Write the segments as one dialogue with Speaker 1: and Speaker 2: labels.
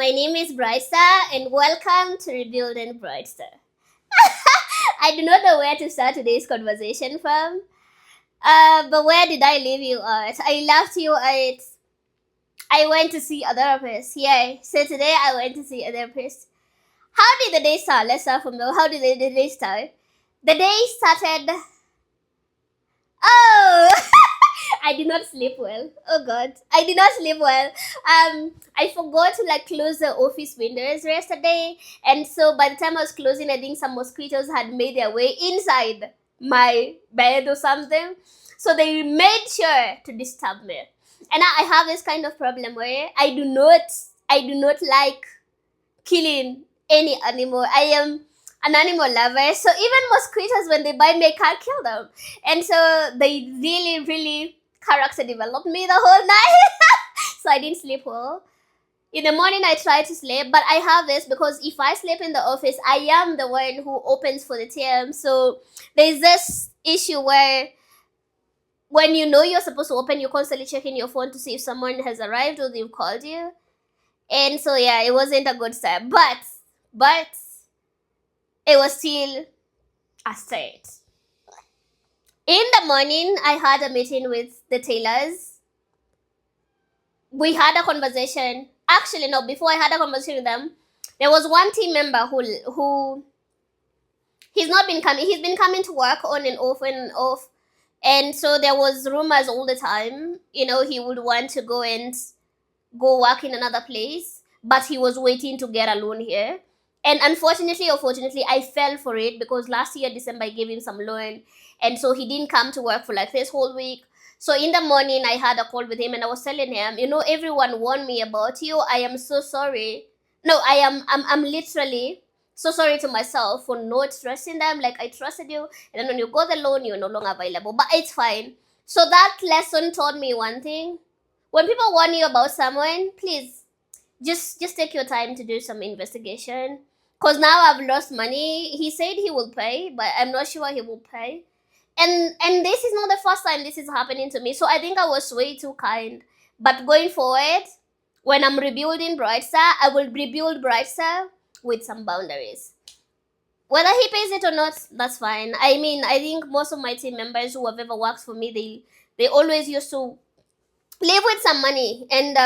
Speaker 1: My name is Brightstar, and welcome to Rebuilding Brightstar. I do not know where to start today's conversation from, but where did I leave you at? I left you at I went to see a therapist. Yeah, so today I went to see a therapist. How did the day start? Let's start from there. How did the day start? The day started. Oh, I did not sleep well. Oh God, I did not sleep well. I forgot to close the office windows yesterday, and so by the time I was closing, I think some mosquitoes had made their way inside my bed or something. So they made sure to disturb me. And I have this kind of problem where I do not like killing any animal. I am an animal lover. So even mosquitoes, when they bite me, I can't kill them. And so they really, really character developed me the whole night. So I didn't sleep well. In the morning, I try to sleep, but I have this because if I sleep in the office, I am the one who opens for the TM. So there's this issue where when you know you're supposed to open, you're constantly checking your phone to see if someone has arrived or they've called you. And so yeah, it wasn't a good start, but it was still a start. In the morning, I had a meeting with the tailors. We had a conversation. Actually, no, before I had a conversation with them, there was one team member who he's not been coming. He's been coming to work on and off and off. And so there was rumors all the time. He would want to go work in another place, but he was waiting to get a loan here. And unfortunately or fortunately, I fell for it because last year, December, I gave him some loan. And so he didn't come to work for this whole week. So in the morning, I had a call with him and I was telling him, everyone warned me about you. I am so sorry. No, I'm literally so sorry to myself for not trusting them. I trusted you. And then when you got the loan, you're no longer available. But it's fine. So that lesson taught me one thing. When people warn you about someone, please just take your time to do some investigation. Because now I've lost money. He said he will pay, but I'm not sure he will pay. And this is not the first time this is happening to me. So I think I was way too kind. But going forward, when I'm rebuilding Brightstar, I will rebuild Brightstar with some boundaries. Whether he pays it or not, that's fine. I think most of my team members who have ever worked for me, they always used to live with some money. And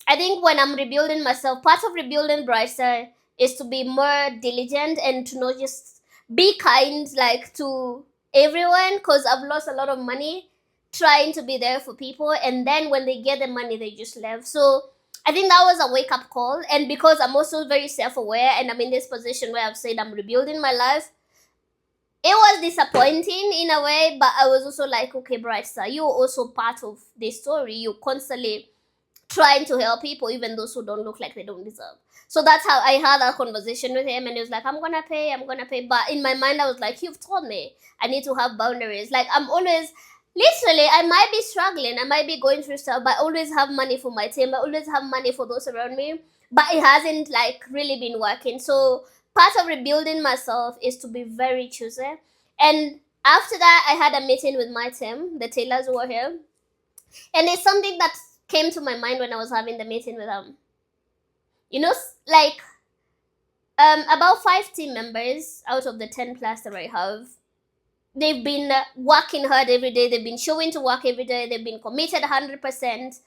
Speaker 1: I think when I'm rebuilding myself, part of rebuilding Brightstar is to be more diligent and to not just be kind to everyone, because I've lost a lot of money trying to be there for people, and then when they get the money, they just left. So I think that was a wake-up call. And because I'm also very self-aware and I'm in this position where I've said I'm rebuilding my life, it was disappointing in a way, but I was also okay, Brightstar, you're also part of this story. You're constantly trying to help people, even those who don't look like they don't deserve. So that's how I had a conversation with him, and he was like, I'm gonna pay. But in my mind, I was like, you've told me I need to have boundaries. I'm always, literally, I might be struggling, I might be going through stuff, but I always have money for my team. I always have money for those around me, but it hasn't really been working. So part of rebuilding myself is to be very choosy. And after that, I had a meeting with my team, the tailors who were here, and it's something that came to my mind when I was having the meeting with them. About 5 team members out of the 10 plus that I have, they've been working hard every day. They've been showing to work every day. They've been committed 100%.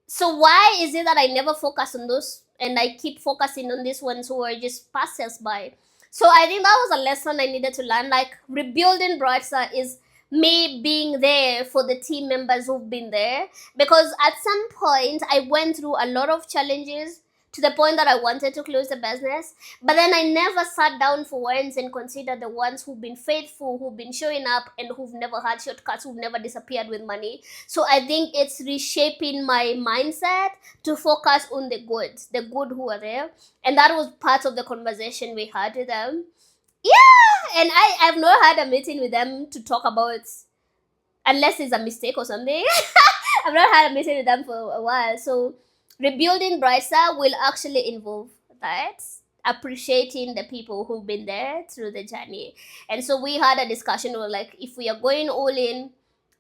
Speaker 1: So why is it that I never focus on those and I keep focusing on these ones who are just passers by? So I think that was a lesson I needed to learn. Rebuilding Brightstar is me being there for the team members who've been there, because at some point I went through a lot of challenges to the point that I wanted to close the business, but then I never sat down for once and considered the ones who've been faithful, who've been showing up, and who've never had shortcuts, who've never disappeared with money. So I think it's reshaping my mindset to focus on the good who are there, and that was part of the conversation we had with them. Yeah, and I've not had a meeting with them to talk about, unless it's a mistake or something. I've not had a meeting with them for a while. So rebuilding Brightstar will actually involve that, appreciating the people who've been there through the journey. And so we had a discussion where if we are going all in,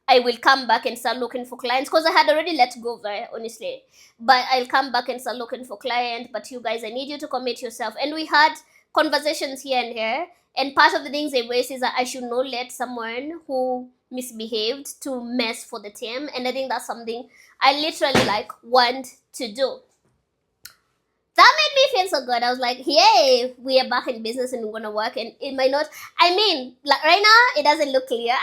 Speaker 1: I will come back and start looking for clients, because I had already let go there, honestly. But I'll come back and start looking for clients. But you guys, I need you to commit yourself. And we had conversations here and here. And part of the things they raised is that I should not let someone who misbehaved to mess for the team. And I think that's something I literally like want to do. That made me feel so good. I was like, yay, we are back in business and we're gonna work. And it might not, I mean, like right now, it doesn't look clear.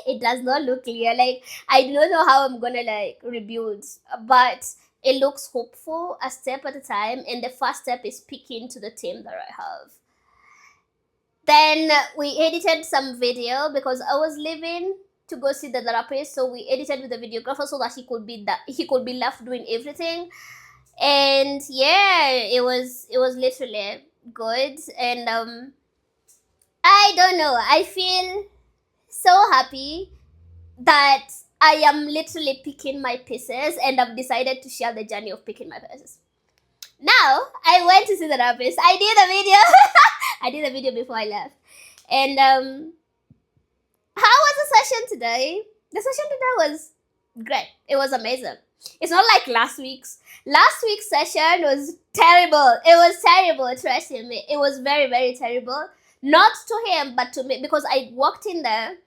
Speaker 1: It does not look clear. Like, I do not know how I'm gonna like rebuild, but it looks hopeful, a step at a time. And the first step is speaking to the team that I have. Then we edited some video because I was leaving to go see the therapist. So we edited with the videographer so that he could be left doing everything. And yeah, it was literally good. And I don't know, I feel so happy that I am literally picking my pieces, and I've decided to share the journey of picking my pieces. Now I went to see the therapist. I did a video. I did a video before I left. And how was the session today? The session today was great. It was amazing. It's not like last week's. Last week's session was terrible. It was terrible, trust me. It was very, very terrible. Not to him, but to me, because I walked in there,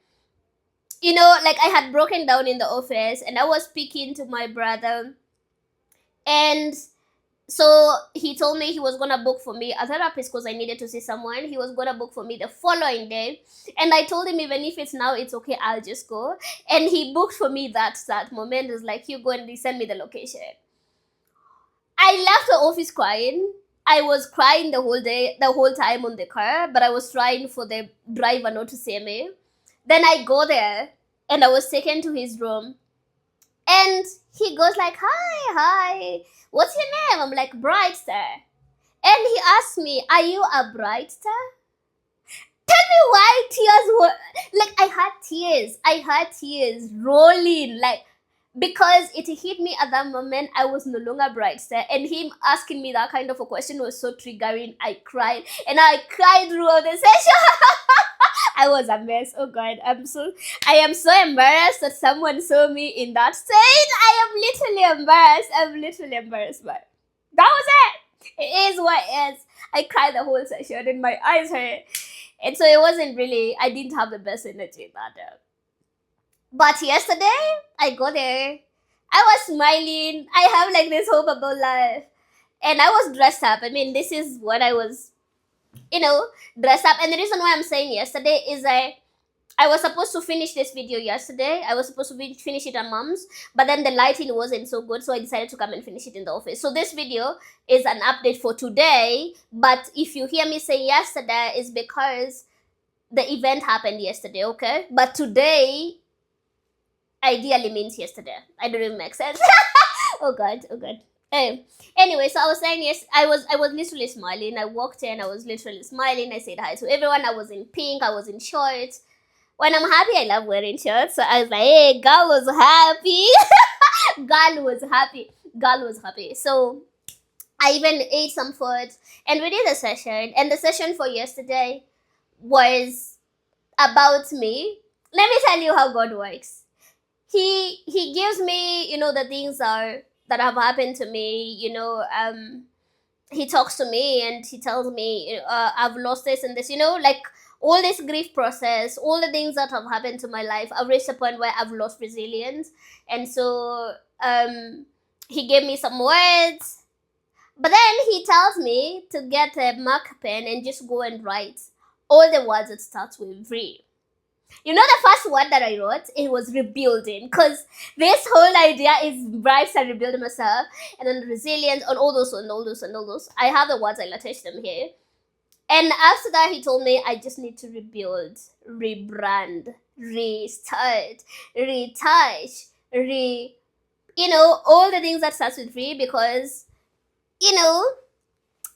Speaker 1: you know, like I had broken down in the office, and I was speaking to my brother. And so he told me he was gonna book for me a therapist because I needed to see someone. He was gonna book for me the following day. And I told him, even if it's now, it's okay, I'll just go. And he booked for me that moment. It was like, you go, and he sent me the location. I left the office crying. I was crying the whole time on the car, but I was trying for the driver not to see me. Then I go there, and I was taken to his room. And he goes like, hi, what's your name? I'm like, Brightstar. And he asked me, are you a Brightstar? Tell me why tears were, like I had tears rolling, like, because it hit me at that moment. I was no longer Brightstar, and him asking me that kind of a question was so triggering. I cried, and I cried throughout the session. I was a mess. Oh God, I am so embarrassed that someone saw me in that state. I am literally embarrassed. I'm literally embarrassed, but that was it. It is what it is. I cried the whole session, and my eyes hurt, and so it wasn't really. I didn't have the best energy that day. But yesterday, I go there. I was smiling. I have like this hope about life, and I was dressed up. I mean, this is what I was, dressed up. And the reason why I'm saying yesterday is I was supposed to finish this video yesterday. I was supposed to finish it at mom's, but then the lighting wasn't so good, so I decided to come and finish it in the office. So this video is an update for today, but if you hear me say yesterday, it's because the event happened yesterday, okay? But today ideally means yesterday. I don't even make sense. Oh God. Anyway, so I was saying, yes, I was literally smiling. I walked in, I was literally smiling. I said hi to everyone. I was in pink, I was in shorts. When I'm happy, I love wearing shorts. So I was like, hey, girl was happy. Girl was happy. So I even ate some food, and we did a session. And the session for yesterday was about me. Let me tell you how God works. He gives me, the things that have happened to me. He talks to me and he tells me, I've lost this and this. Like all this grief process, all the things that have happened to my life, I've reached a point where I've lost resilience. And so he gave me some words, but then he tells me to get a marker pen and just go and write all the words that starts with re. The first word that I wrote, it was rebuilding, because this whole idea is bright and rebuilding myself, and then resilience, and all those. I have the words, I'll attach them here. And after that, he told me I just need to rebuild, rebrand, restart, retouch, all the things that starts with re, because,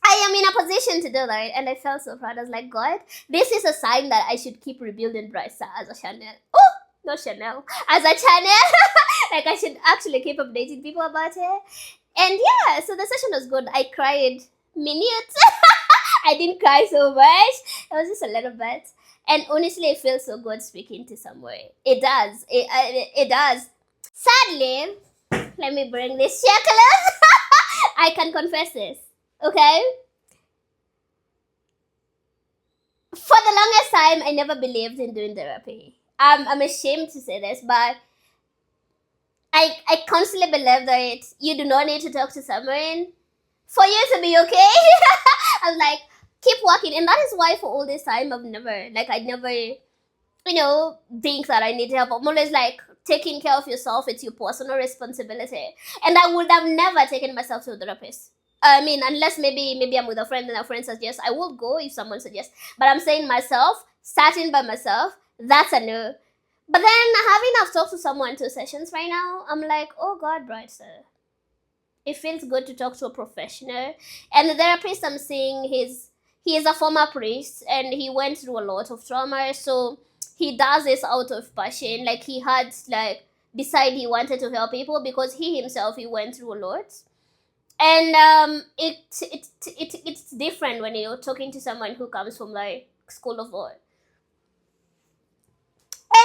Speaker 1: I am in a position to do that, and I felt so proud. I was like, God, this is a sign that I should keep Rebuilding Brightstar as a channel. Oh, not Chanel. As a channel. Like, I should actually keep updating people about it. And yeah, so the session was good. I cried minutes. I didn't cry so much. It was just a little bit. And honestly, it feels so good speaking to someone. It does. It does. Sadly, let me bring this chair close. I can confess this. Okay? For the longest time, I never believed in doing therapy. I'm ashamed to say this, but I constantly believe that you do not need to talk to someone for you to be okay. I'm like, keep walking. And that is why for all this time, I never, think that I need help. I'm always like, taking care of yourself, it's your personal responsibility. And I would have never taken myself to a therapist. I mean, unless maybe I'm with a friend and a friend suggests, I will go if someone suggests. But I'm saying myself, starting by myself, that's a no. But then I've talked to someone 2 sessions right now, I'm like, oh God, Brightstar. It feels good to talk to a professional. And the therapist I'm seeing, he is a former priest and he went through a lot of trauma. So he does this out of passion. Like he had decided he wanted to help people because he himself he went through a lot. And it's different when you're talking to someone who comes from like school of law.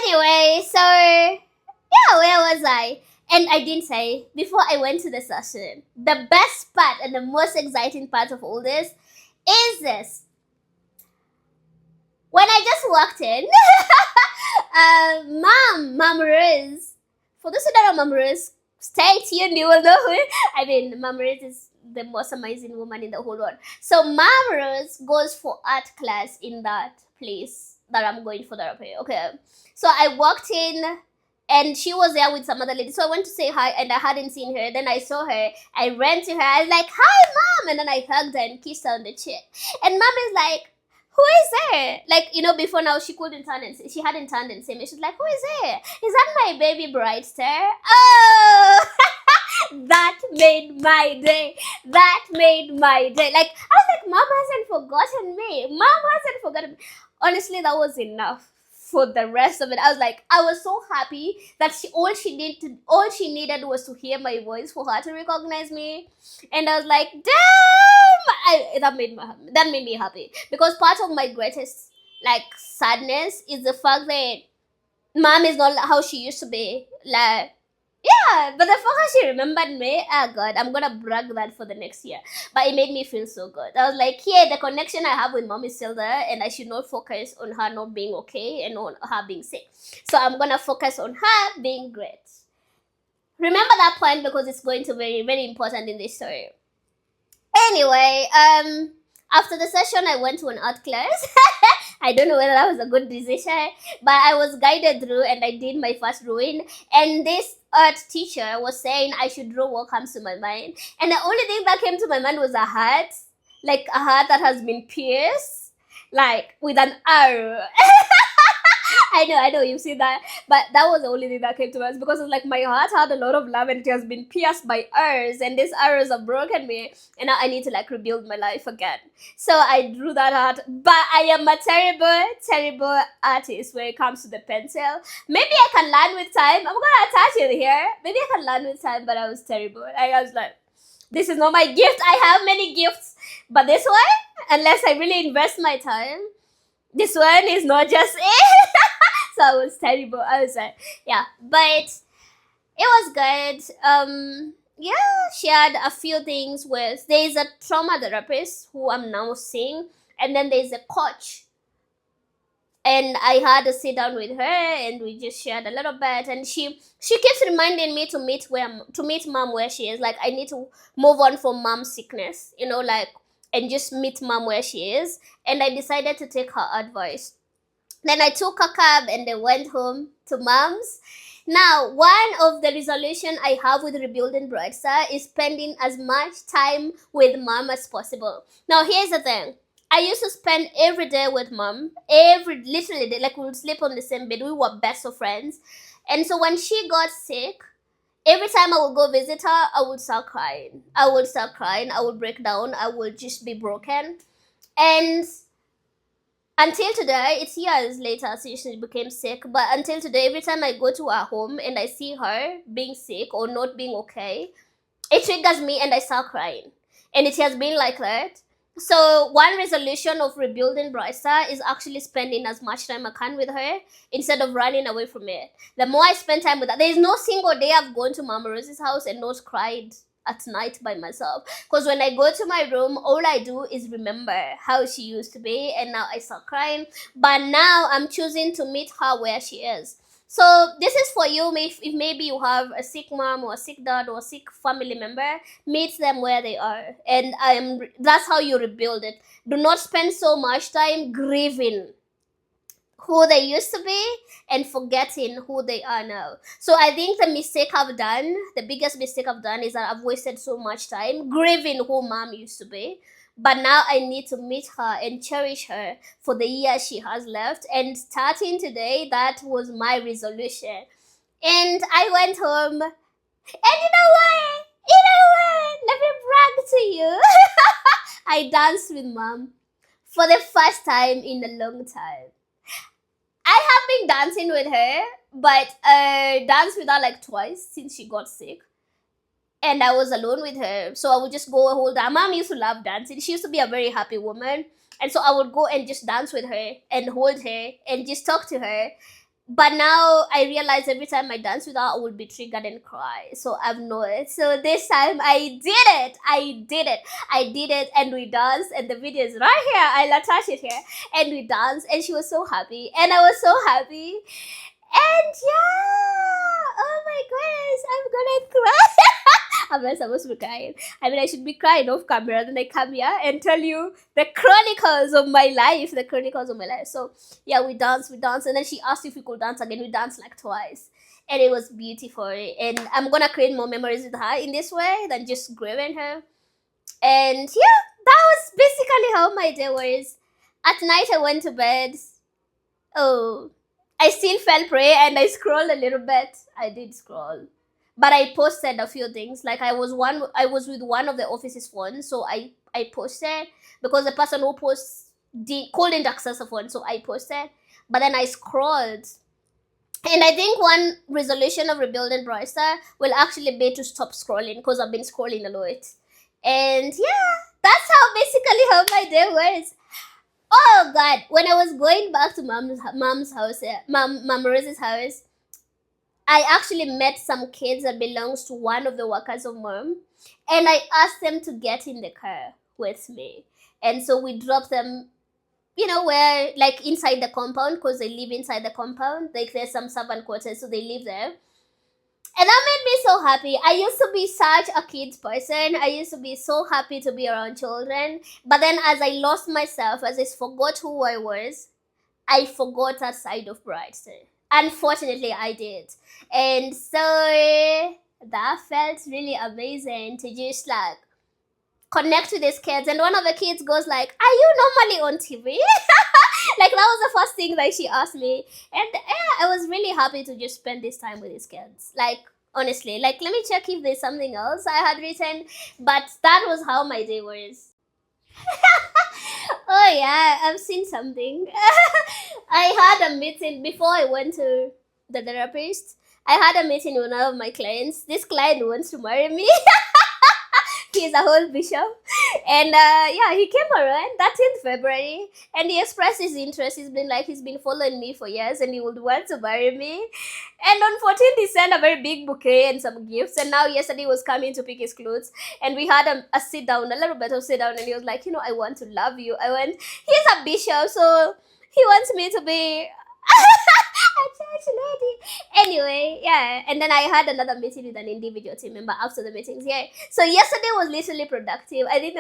Speaker 1: Anyway, so yeah, where was I? And I didn't say before I went to the session, the best part and the most exciting part of all this is this. When I just walked in, Mom Rose. For those who don't know Mom Rose, stay tuned, you will know who. I mean, Mom Rose is the most amazing woman in the whole world. So Mom Rose goes for art class in that place that I'm going for therapy. Okay. So I walked in and she was there with some other lady. So I went to say hi and I hadn't seen her. Then I saw her. I ran to her. I was like, hi, Mom. And then I hugged her and kissed her on the cheek. And Mom is like, who is there? Like, before now she couldn't turn and say, she hadn't turned and say me. She's like, who is there? Is that my baby Brightstar? Oh, that made my day. That made my day. Like, I was like, Mom hasn't forgotten me. Mom hasn't forgotten me. Honestly, that was enough for the rest of it. I was like, I was so happy that all she needed was to hear my voice for her to recognize me. And I was like, damn, that made me happy, because part of my greatest sadness is the fact that Mom is not how she used to be. Like, yeah, but the fact that she remembered me, oh God, I'm gonna brag that for the next year. But it made me feel so good. I was like, yeah, the connection I have with Mom is still there, and I should not focus on her not being okay and on her being sick. So I'm gonna focus on her being great. Remember that point, because it's going to be very, very important in this story. Anyway, after the session, I went to an art class. I don't know whether that was a good decision, but I was guided through and I did my first drawing. And this art teacher was saying I should draw what comes to my mind. And the only thing that came to my mind was a heart, like a heart that has been pierced, like with an arrow. I know, you see that, but that was the only thing that came to us, because it's like my heart had a lot of love and it has been pierced by arrows, and these arrows have broken me, and now I need to rebuild my life again. So I drew that heart, but I am a terrible artist when it comes to the pencil. Maybe I can learn with time. I'm gonna attach it here. Maybe I can learn with time, but I was terrible. I was like, this is not my gift. I have many gifts, but this one, unless I really invest my time, this one is not just it. So I was terrible. I was like, yeah, but it was good. Yeah, shared a few things with, there's a trauma therapist who I'm now seeing, and then there's a coach. And I had to sit down with her and we just shared a little bit, and she keeps reminding me to meet Mom where she is. Like, I need to move on from Mom's sickness, and just meet Mom where she is. And I decided to take her advice. Then I took a cab and I went home to Mom's. Now, one of the resolution I have with Rebuilding Brightstar is spending as much time with Mom as possible. Now, here's the thing. I used to spend every day with Mom. Literally, we would sleep on the same bed. We were best of friends. And so when she got sick, every time I would go visit her, I would start crying. I would break down. I would just be broken. And until today, it's years later since she became sick, but until today, every time I go to her home and I see her being sick or not being okay, it triggers me and I start crying. And it has been like that. So one resolution of rebuilding Brightstar is actually spending as much time I can with her instead of running away from it. The more I spend time with her, there is no single day I've gone to Mama Rose's house and not cried at night by myself. Because when I go to my room, all I do is remember how she used to be, and now I start crying. But now I'm choosing to meet her where she is. So this is for you. If maybe you have a sick mom or a sick dad or a sick family member, meet them where they are, and that's how you rebuild it. Do not spend so much time grieving who they used to be and forgetting who they are now. So I think the biggest mistake I've done is that I've wasted so much time grieving who mom used to be. But now I need to meet her and cherish her for the years she has left. And starting today, that was my resolution. And I went home, and you know what? You know what? Let me brag to you. I danced with mom for the first time in a long time. I have been dancing with her, but danced with her like twice since she got sick. And I was alone with her. So I would just go hold her. Mom used to love dancing. She used to be a very happy woman. And so I would go and just dance with her and hold her and just talk to her. But now I realize every time I dance with her, I would be triggered and cry. So I've known. So this time I did it. I did it, and we danced. And the video is right here. I'll attach it here. And we danced, and she was so happy, and I was so happy. And yeah, oh my goodness, I'm gonna cry. I'm not supposed to be crying. I mean, I should be crying off camera. Then I come here and tell you the chronicles of my life. So yeah, we danced, and then she asked if we could dance again. We danced like twice, and it was beautiful. And I'm gonna create more memories with her in this way than just grieving her. And yeah, that was basically how my day was. At night, I went to bed. Oh, I still felt prey, and I scrolled a little bit. I did scroll, but I posted a few things. Like I was with one of the office's phones, so I posted because the person who posts couldn't access the phone, so I posted. But then I scrolled, and I think one resolution of rebuilding Brightstar will actually be to stop scrolling because I've been scrolling a lot. And yeah, that's how basically how my day was. Oh God! When I was going back to mom's house, Mom Rose's house, I actually met some kids that belongs to one of the workers of mom, and I asked them to get in the car with me, and so we dropped them. Where like inside the compound because they live inside the compound. Like there's some servant quarters, so they live there. And that made me so happy. I used to be such a kids person. I used to be so happy to be around children. But then as I lost myself, as I forgot who I was, I forgot that side of Brighton. Unfortunately, I did. And so that felt really amazing to just like connect with these kids. And one of the kids goes like, "Are you normally on TV?" Like that was the first thing that she asked me. And yeah, I was really happy to just spend this time with these kids. Like honestly, like let me check if there's something else I had written. But that was how my day was. Oh yeah, I've seen something. I had a meeting before I went to the therapist. I had a meeting with one of my clients. This client wants to marry me. He's a whole bishop, and yeah, he came around. That's in February, and he expressed his interest. He's been following me for years, and he would want to marry me. And on 14th, he sent a very big bouquet and some gifts. And now yesterday he was coming to pick his clothes, and we had a sit down, a little bit of sit down, and he was like, I want to love you. He's a bishop, so he wants me to be a church lady. Anyway, yeah. And then I had another meeting with an individual team member after the meetings. Yeah. So yesterday was literally productive. I think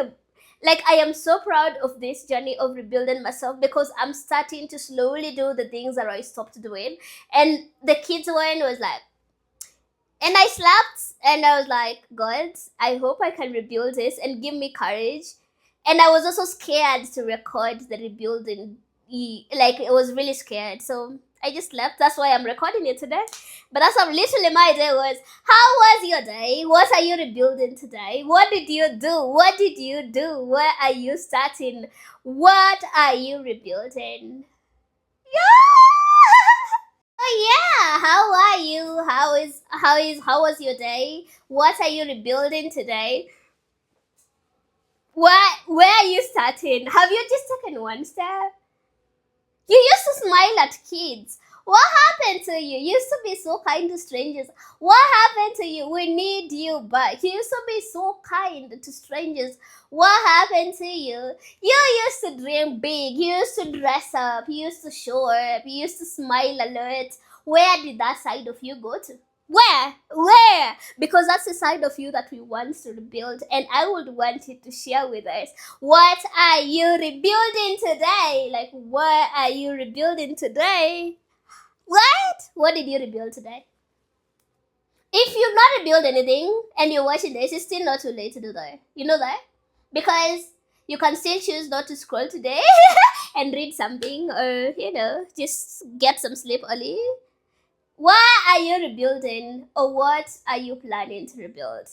Speaker 1: I am so proud of this journey of rebuilding myself because I'm starting to slowly do the things that I stopped doing. And the kids one was like, and I slept and I was like, God, I hope I can rebuild this and give me courage. And I was also scared to record the rebuilding. Like it was really scared. So I just left. That's why I'm recording it today. But that's how literally my day was. How was your day? What are you rebuilding today? What did you do? What did you do? Where are you starting? What are you rebuilding? Yeah! Oh yeah. How are you? How was your day? What are you rebuilding today? Where are you starting? Have you just taken one step? You used to smile at kids. What happened to you? You used to be so kind to strangers. What happened to you? We need you back. You used to be so kind to strangers. What happened to you? You used to dream big. You used to dress up. You used to show up. You used to smile a lot. Where did that side of you go to? Where? Where? Because that's the side of you that we want to rebuild, and I would want you to share with us. What are you rebuilding today? Like, what are you rebuilding today? What? What did you rebuild today? If you've not rebuilt anything and you're watching this, it's still not too late to do that. You know that? Because you can still choose not to scroll today and read something, or, just get some sleep early. What are you rebuilding, or what are you planning to rebuild?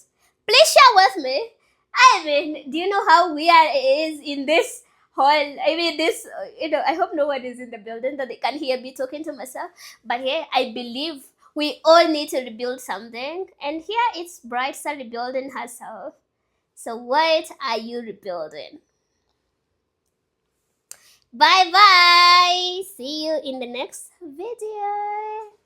Speaker 1: Please share with me. I mean, do you know how weird it is in this hall? I mean, I hope no one is in the building that they can hear me talking to myself. But here, I believe we all need to rebuild something. And here it's Brightstar rebuilding herself. So, what are you rebuilding? Bye bye. See you in the next video.